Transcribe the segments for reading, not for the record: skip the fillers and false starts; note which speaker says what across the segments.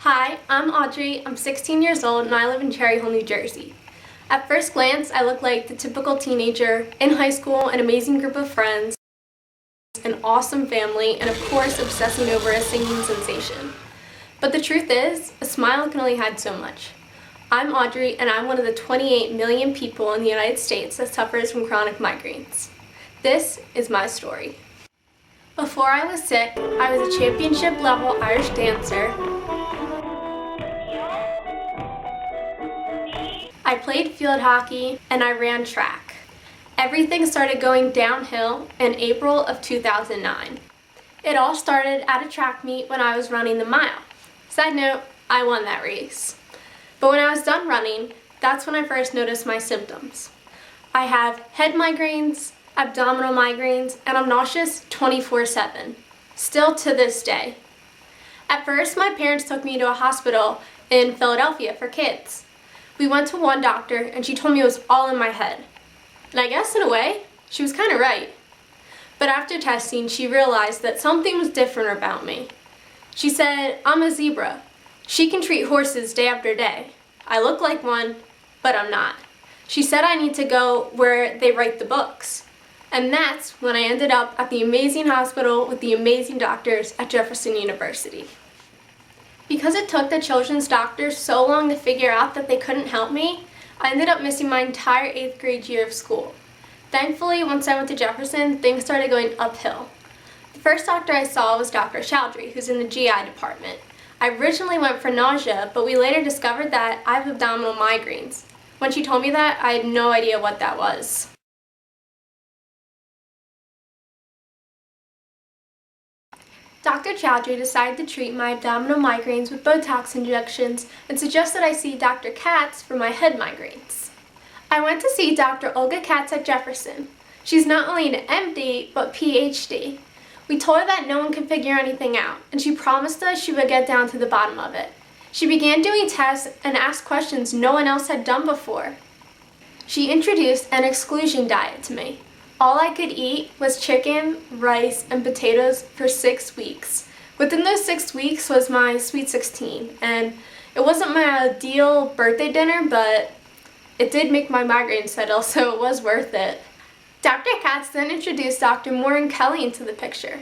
Speaker 1: Hi, I'm Audrey. I'm 16 years old and I live in Cherry Hill, New Jersey. At first glance, I look like the typical teenager in high school, an amazing group of friends, an awesome family, and of course obsessing over a singing sensation. But the truth is, a smile can only hide so much. I'm Audrey and I'm one of the 28 million people in the United States that suffers from chronic migraines. This is my story. Before I was sick, I was a championship level Irish dancer. I played field hockey and I ran track. Everything started going downhill in April of 2009. It all started at a track meet when I was running the mile. Side note, I won that race. But when I was done running, that's when I first noticed my symptoms. I have head migraines, abdominal migraines, and I'm nauseous 24/7, still to this day. At first, my parents took me to a hospital in Philadelphia for kids. We went to one doctor and she told me it was all in my head. And I guess in a way, she was kind of right. But after testing, she realized that something was different about me. She said, I'm a zebra. She can treat horses day after day. I look like one, but I'm not. She said I need to go where they write the books. And that's when I ended up at the amazing hospital with the amazing doctors at Jefferson University. Because it took the children's doctors so long to figure out that they couldn't help me, I ended up missing my entire 8th grade year of school. Thankfully, once I went to Jefferson, things started going uphill. The first doctor I saw was Dr. Chowdhury, who's in the GI department. I originally went for nausea, but we later discovered that I have abdominal migraines. When she told me that, I had no idea what that was. Dr. Chowdhury decided to treat my abdominal migraines with Botox injections and suggested I see Dr. Katz for my head migraines. I went to see Dr. Olga Katz at Jefferson. She's not only an MD, but PhD. We told her that no one could figure anything out, and she promised us she would get down to the bottom of it. She began doing tests and asked questions no one else had done before. She introduced an exclusion diet to me. All I could eat was chicken, rice, and potatoes for 6 weeks. Within those 6 weeks was my Sweet 16, and it wasn't my ideal birthday dinner, but it did make my migraine settle, so it was worth it. Dr. Katz then introduced Dr. Maureen Kelly into the picture.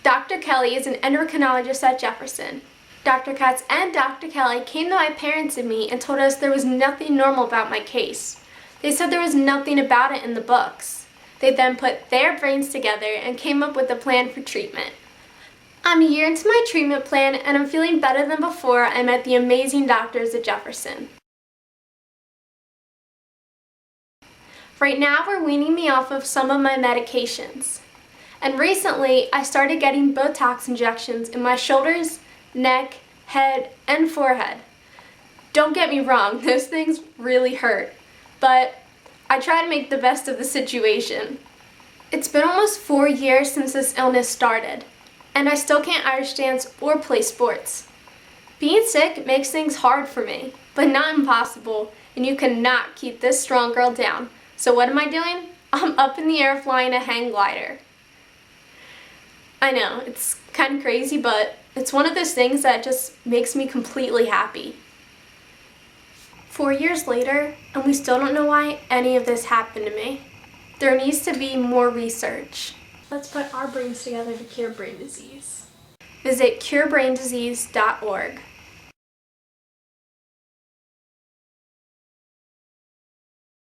Speaker 1: Dr. Kelly is an endocrinologist at Jefferson. Dr. Katz and Dr. Kelly came to my parents and me and told us there was nothing normal about my case. They said there was nothing about it in the books. They then put their brains together and came up with a plan for treatment. I'm a year into my treatment plan and I'm feeling better than before I met the amazing doctors at Jefferson. Right now we're weaning me off of some of my medications. And recently I started getting Botox injections in my shoulders, neck, head, and forehead. Don't get me wrong, those things really hurt, but I try to make the best of the situation. It's been almost 4 years since this illness started, and I still can't Irish dance or play sports. Being sick makes things hard for me, but not impossible, and you cannot keep this strong girl down. So what am I doing? I'm up in the air flying a hang glider. I know, it's kind of crazy, but it's one of those things that just makes me completely happy. 4 years later, and we still don't know why any of this happened to me. There needs to be more research. Let's put our brains together to cure brain disease. Visit curebraindisease.org.